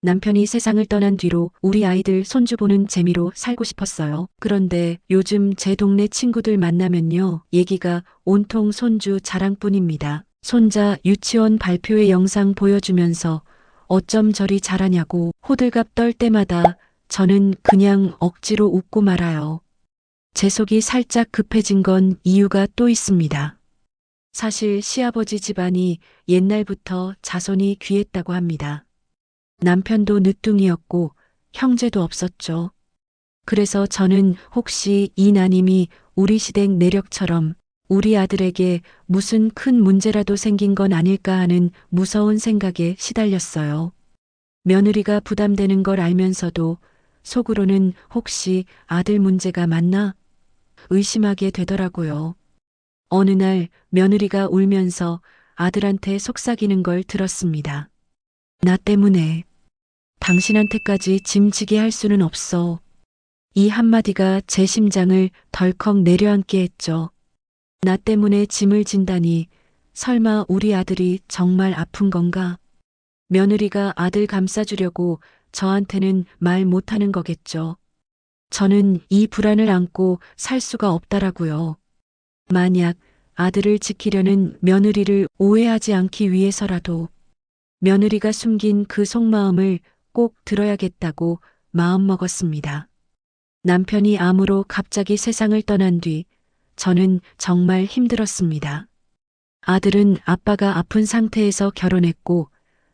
남편이 세상을 떠난 뒤로 우리 아이들 손주 보는 재미로 살고 싶었어요. 그런데 요즘 제 동네 친구들 만나면요. 얘기가 온통 손주 자랑뿐입니다. 손자 유치원 발표회 영상 보여주면서 어쩜 저리 잘하냐고 호들갑 떨 때마다 저는 그냥 억지로 웃고 말아요. 제 속이 살짝 급해진 건 이유가 또 있습니다. 사실 시아버지 집안이 옛날부터 자손이 귀했다고 합니다. 남편도 늦둥이였고 형제도 없었죠. 그래서 저는 혹시 이 나님이 우리 시댁 내력처럼 우리 아들에게 무슨 큰 문제라도 생긴 건 아닐까 하는 무서운 생각에 시달렸어요. 며느리가 부담되는 걸 알면서도 속으로는 혹시 아들 문제가 맞나 의심하게 되더라고요. 어느 날 며느리가 울면서 아들한테 속삭이는 걸 들었습니다. 나 때문에 당신한테까지 짐지게 할 수는 없어. 이 한마디가 제 심장을 덜컥 내려앉게 했죠. 나 때문에 짐을 진다니 설마 우리 아들이 정말 아픈 건가? 며느리가 아들 감싸주려고 저한테는 말 못하는 거겠죠. 저는 이 불안을 안고 살 수가 없더라고요. 만약 아들을 지키려는 며느리를 오해하지 않기 위해서라도 며느리가 숨긴 그 속마음을 꼭 들어야겠다고 마음먹었습니다. 남편이 암으로 갑자기 세상을 떠난 뒤 저는 정말 힘들었습니다. 아들은 아빠가 아픈 상태에서 결혼했고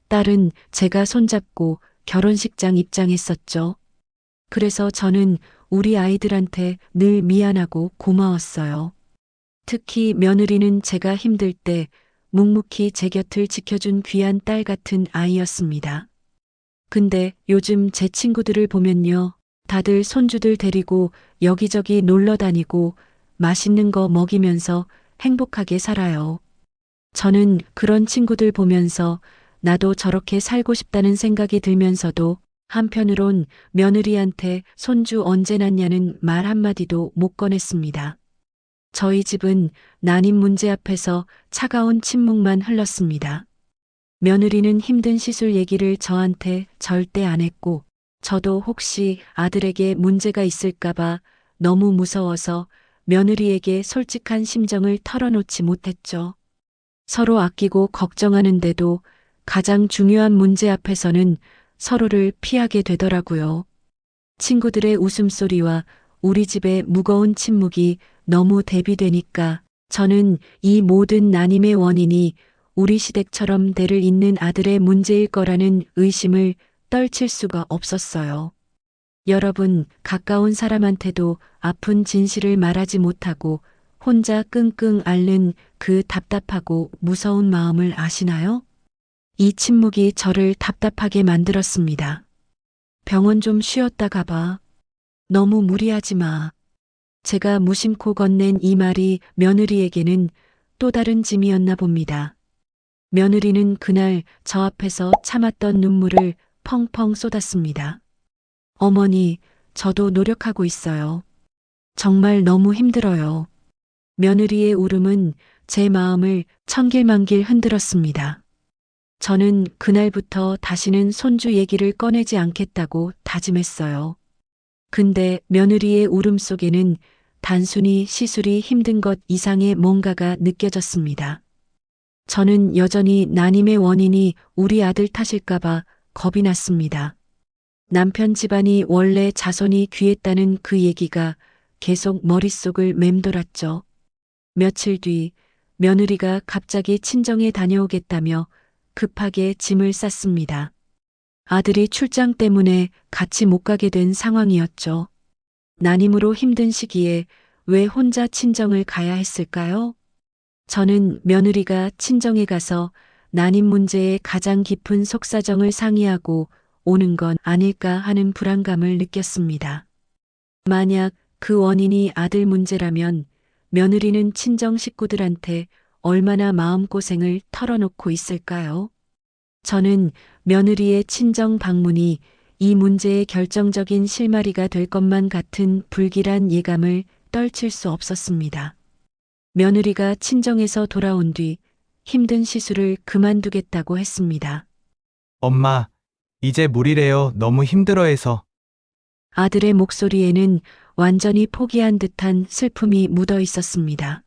딸은 제가 손잡고 결혼식장 입장했었죠. 그래서 저는 우리 아이들한테 늘 미안하고 고마웠어요. 특히 며느리는 제가 힘들 때 묵묵히 제 곁을 지켜준 귀한 딸 같은 아이였습니다. 근데 요즘 제 친구들을 보면요. 다들 손주들 데리고 여기저기 놀러 다니고 맛있는 거 먹이면서 행복하게 살아요. 저는 그런 친구들 보면서 나도 저렇게 살고 싶다는 생각이 들면서도 한편으론 며느리한테 손주 언제 낳냐는 말 한마디도 못 꺼냈습니다. 저희 집은 난임 문제 앞에서 차가운 침묵만 흘렀습니다. 며느리는 힘든 시술 얘기를 저한테 절대 안 했고, 저도 혹시 아들에게 문제가 있을까봐 너무 무서워서 며느리에게 솔직한 심정을 털어놓지 못했죠. 서로 아끼고 걱정하는데도 가장 중요한 문제 앞에서는 서로를 피하게 되더라고요. 친구들의 웃음소리와 우리 집의 무거운 침묵이 너무 대비되니까 저는 이 모든 난임의 원인이 우리 시댁처럼 대를 잇는 아들의 문제일 거라는 의심을 떨칠 수가 없었어요. 여러분, 가까운 사람한테도 아픈 진실을 말하지 못하고 혼자 끙끙 앓는 그 답답하고 무서운 마음을 아시나요? 이 침묵이 저를 답답하게 만들었습니다. 병원 좀 쉬었다 가봐. 너무 무리하지 마. 제가 무심코 건넨 이 말이 며느리에게는 또 다른 짐이었나 봅니다. 며느리는 그날 저 앞에서 참았던 눈물을 펑펑 쏟았습니다. 어머니, 저도 노력하고 있어요. 정말 너무 힘들어요. 며느리의 울음은 제 마음을 천길만길 흔들었습니다. 저는 그날부터 다시는 손주 얘기를 꺼내지 않겠다고 다짐했어요. 근데 며느리의 울음 속에는 단순히 시술이 힘든 것 이상의 뭔가가 느껴졌습니다. 저는 여전히 난임의 원인이 우리 아들 탓일까봐 겁이 났습니다. 남편 집안이 원래 자손이 귀했다는 그 얘기가 계속 머릿속을 맴돌았죠. 며칠 뒤 며느리가 갑자기 친정에 다녀오겠다며 급하게 짐을 쌌습니다. 아들이 출장 때문에 같이 못 가게 된 상황이었죠. 난임으로 힘든 시기에 왜 혼자 친정을 가야 했을까요? 저는 며느리가 친정에 가서 난임 문제의 가장 깊은 속사정을 상의하고 오는 건 아닐까 하는 불안감을 느꼈습니다. 만약 그 원인이 아들 문제라면 며느리는 친정 식구들한테 얼마나 마음고생을 털어놓고 있을까요? 저는 며느리의 친정 방문이 이 문제의 결정적인 실마리가 될 것만 같은 불길한 예감을 떨칠 수 없었습니다. 며느리가 친정에서 돌아온 뒤 힘든 시술을 그만두겠다고 했습니다. 엄마, 이제 무리래요. 너무 힘들어해서. 아들의 목소리에는 완전히 포기한 듯한 슬픔이 묻어 있었습니다.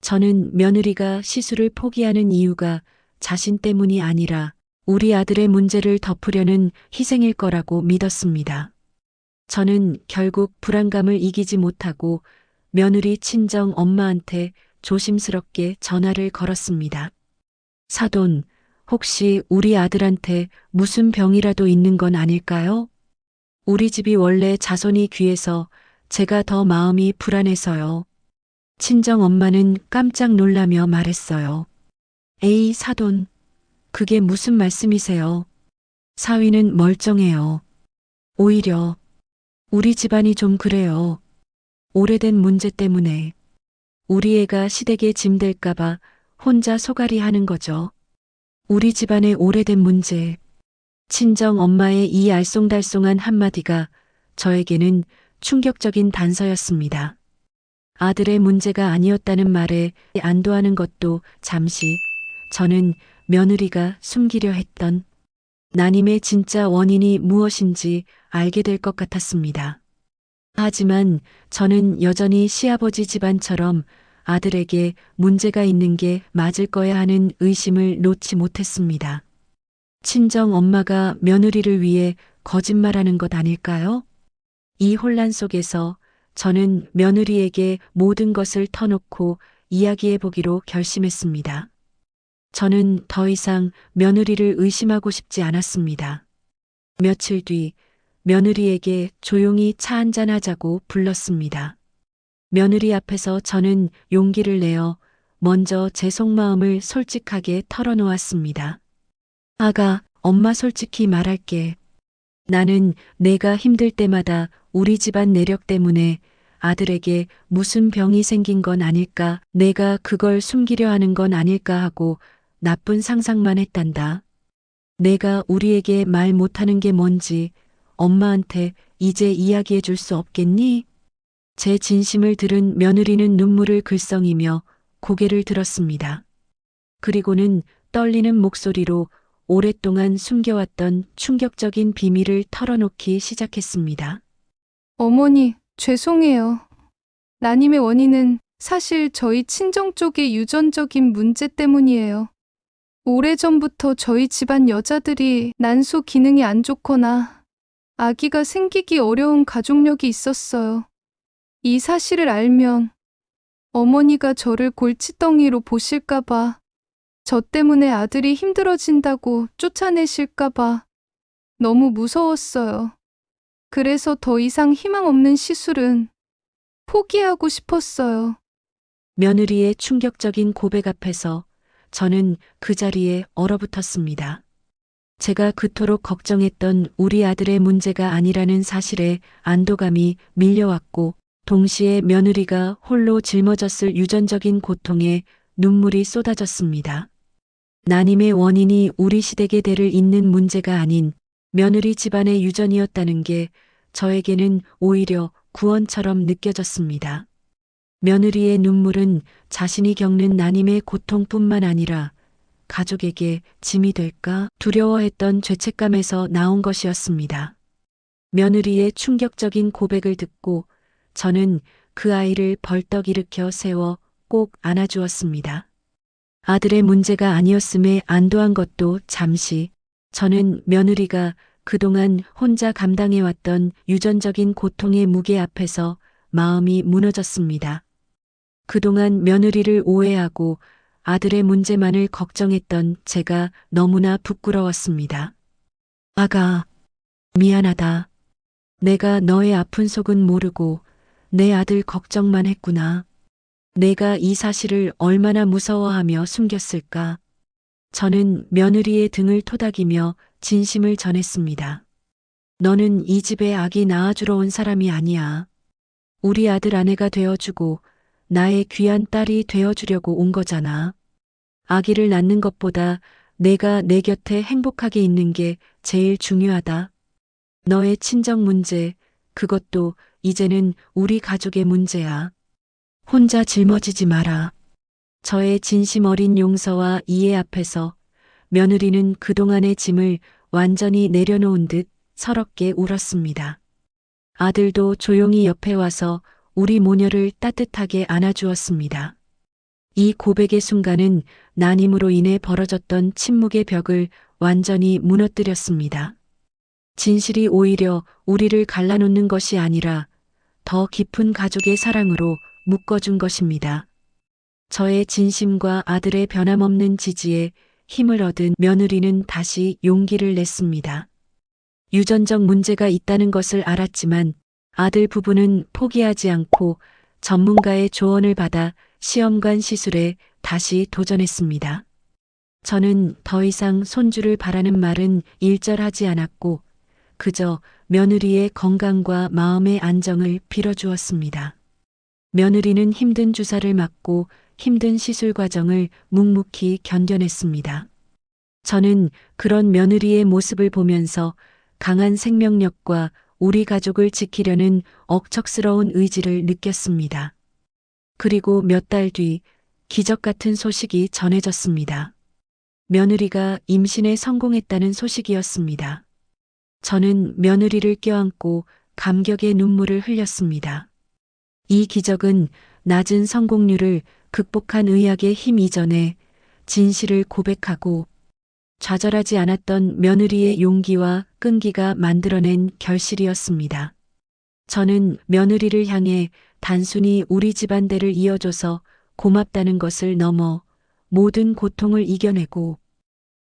저는 며느리가 시술을 포기하는 이유가 자신 때문이 아니라 우리 아들의 문제를 덮으려는 희생일 거라고 믿었습니다. 저는 결국 불안감을 이기지 못하고 며느리 친정 엄마한테 조심스럽게 전화를 걸었습니다. 사돈, 혹시 우리 아들한테 무슨 병이라도 있는 건 아닐까요? 우리 집이 원래 자손이 귀해서 제가 더 마음이 불안해서요. 친정 엄마는 깜짝 놀라며 말했어요. 에이, 사돈. 그게 무슨 말씀이세요? 사위는 멀쩡해요. 오히려 우리 집안이 좀 그래요. 오래된 문제 때문에 우리 애가 시댁에 짐될까봐 혼자 소갈이 하는 거죠. 우리 집안의 오래된 문제. 친정 엄마의 이 알쏭달쏭한 한마디가 저에게는 충격적인 단서였습니다. 아들의 문제가 아니었다는 말에 안도하는 것도 잠시 저는 며느리가 숨기려 했던 난임의 진짜 원인이 무엇인지 알게 될 것 같았습니다. 하지만 저는 여전히 시아버지 집안처럼 아들에게 문제가 있는 게 맞을 거야 하는 의심을 놓지 못했습니다. 친정 엄마가 며느리를 위해 거짓말하는 것 아닐까요? 이 혼란 속에서 저는 며느리에게 모든 것을 터놓고 이야기해 보기로 결심했습니다. 저는 더 이상 며느리를 의심하고 싶지 않았습니다. 며칠 뒤 며느리에게 조용히 차 한잔 하자고 불렀습니다. 며느리 앞에서 저는 용기를 내어 먼저 제 속마음을 솔직하게 털어놓았습니다. 아가, 엄마 솔직히 말할게. 나는 내가 힘들 때마다 우리 집안 내력 때문에 아들에게 무슨 병이 생긴 건 아닐까, 내가 그걸 숨기려 하는 건 아닐까 하고 나쁜 상상만 했단다. 내가 우리에게 말 못하는 게 뭔지 엄마한테 이제 이야기해 줄 수 없겠니? 제 진심을 들은 며느리는 눈물을 글썽이며 고개를 들었습니다. 그리고는 떨리는 목소리로 오랫동안 숨겨왔던 충격적인 비밀을 털어놓기 시작했습니다. 어머니, 죄송해요. 난임의 원인은 사실 저희 친정 쪽의 유전적인 문제 때문이에요. 오래전부터 저희 집안 여자들이 난소 기능이 안 좋거나 아기가 생기기 어려운 가족력이 있었어요. 이 사실을 알면 어머니가 저를 골칫덩이로 보실까봐, 저 때문에 아들이 힘들어진다고 쫓아내실까봐 너무 무서웠어요. 그래서 더 이상 희망 없는 시술은 포기하고 싶었어요. 며느리의 충격적인 고백 앞에서 저는 그 자리에 얼어붙었습니다. 제가 그토록 걱정했던 우리 아들의 문제가 아니라는 사실에 안도감이 밀려왔고, 동시에 며느리가 홀로 짊어졌을 유전적인 고통에 눈물이 쏟아졌습니다. 난임의 원인이 우리 시댁의 대를 잇는 문제가 아닌 며느리 집안의 유전이었다는 게 저에게는 오히려 구원처럼 느껴졌습니다. 며느리의 눈물은 자신이 겪는 난임의 고통뿐만 아니라 가족에게 짐이 될까 두려워했던 죄책감에서 나온 것이었습니다. 며느리의 충격적인 고백을 듣고 저는 그 아이를 벌떡 일으켜 세워 꼭 안아주었습니다. 아들의 문제가 아니었음에 안도한 것도 잠시, 저는 며느리가 그동안 혼자 감당해왔던 유전적인 고통의 무게 앞에서 마음이 무너졌습니다. 그동안 며느리를 오해하고 아들의 문제만을 걱정했던 제가 너무나 부끄러웠습니다. 아가, 미안하다. 내가 너의 아픈 속은 모르고 내 아들 걱정만 했구나. 내가 이 사실을 얼마나 무서워하며 숨겼을까. 저는 며느리의 등을 토닥이며 진심을 전했습니다. 너는 이 집에 아기 낳아주러 온 사람이 아니야. 우리 아들 아내가 되어주고 나의 귀한 딸이 되어주려고 온 거잖아. 아기를 낳는 것보다 내가 내 곁에 행복하게 있는 게 제일 중요하다. 너의 친정 문제, 그것도 이제는 우리 가족의 문제야. 혼자 짊어지지 마라. 저의 진심 어린 용서와 이해 앞에서 며느리는 그동안의 짐을 완전히 내려놓은 듯 서럽게 울었습니다. 아들도 조용히 옆에 와서 우리 모녀를 따뜻하게 안아주었습니다. 이 고백의 순간은 난임으로 인해 벌어졌던 침묵의 벽을 완전히 무너뜨렸습니다. 진실이 오히려 우리를 갈라놓는 것이 아니라 더 깊은 가족의 사랑으로 묶어준 것입니다. 저의 진심과 아들의 변함없는 지지에 힘을 얻은 며느리는 다시 용기를 냈습니다. 유전적 문제가 있다는 것을 알았지만 아들 부부는 포기하지 않고 전문가의 조언을 받아 시험관 시술에 다시 도전했습니다. 저는 더 이상 손주를 바라는 말은 일절하지 않았고 그저 며느리의 건강과 마음의 안정을 빌어주었습니다. 며느리는 힘든 주사를 맞고 힘든 시술 과정을 묵묵히 견뎌냈습니다. 저는 그런 며느리의 모습을 보면서 강한 생명력과 우리 가족을 지키려는 억척스러운 의지를 느꼈습니다. 그리고 몇 달 뒤 기적 같은 소식이 전해졌습니다. 며느리가 임신에 성공했다는 소식이었습니다. 저는 며느리를 껴안고 감격의 눈물을 흘렸습니다. 이 기적은 낮은 성공률을 극복한 의학의 힘 이전에 진실을 고백하고 좌절하지 않았던 며느리의 용기와 끈기가 만들어낸 결실이었습니다. 저는 며느리를 향해 단순히 우리 집안대를 이어줘서 고맙다는 것을 넘어 모든 고통을 이겨내고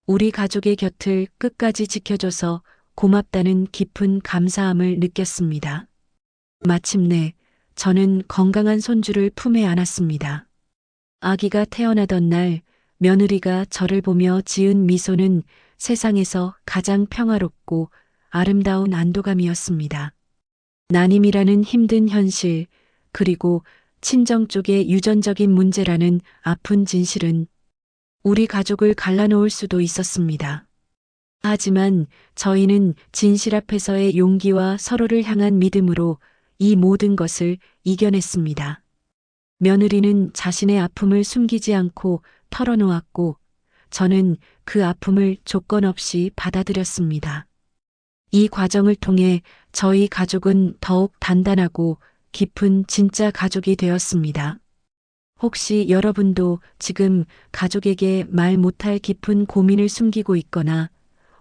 우리 가족의 곁을 끝까지 지켜줘서 고맙다는 깊은 감사함을 느꼈습니다. 마침내 저는 건강한 손주를 품에 안았습니다. 아기가 태어나던 날 며느리가 저를 보며 지은 미소는 세상에서 가장 평화롭고 아름다운 안도감이었습니다. 난임이라는 힘든 현실, 그리고 친정 쪽의 유전적인 문제라는 아픈 진실은 우리 가족을 갈라놓을 수도 있었습니다. 하지만 저희는 진실 앞에서의 용기와 서로를 향한 믿음으로 이 모든 것을 이겨냈습니다. 며느리는 자신의 아픔을 숨기지 않고 털어놓았고 저는 그 아픔을 조건 없이 받아들였습니다. 이 과정을 통해 저희 가족은 더욱 단단하고 깊은 진짜 가족이 되었습니다. 혹시 여러분도 지금 가족에게 말 못할 깊은 고민을 숨기고 있거나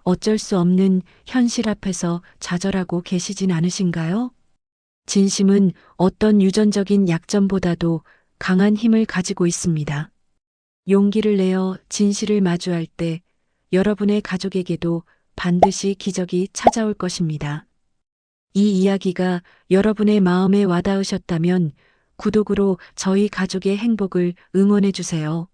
어쩔 수 없는 현실 앞에서 좌절하고 계시진 않으신가요? 진심은 어떤 유전적인 약점보다도 강한 힘을 가지고 있습니다. 용기를 내어 진실을 마주할 때 여러분의 가족에게도 반드시 기적이 찾아올 것입니다. 이 이야기가 여러분의 마음에 와닿으셨다면 구독으로 저희 가족의 행복을 응원해 주세요.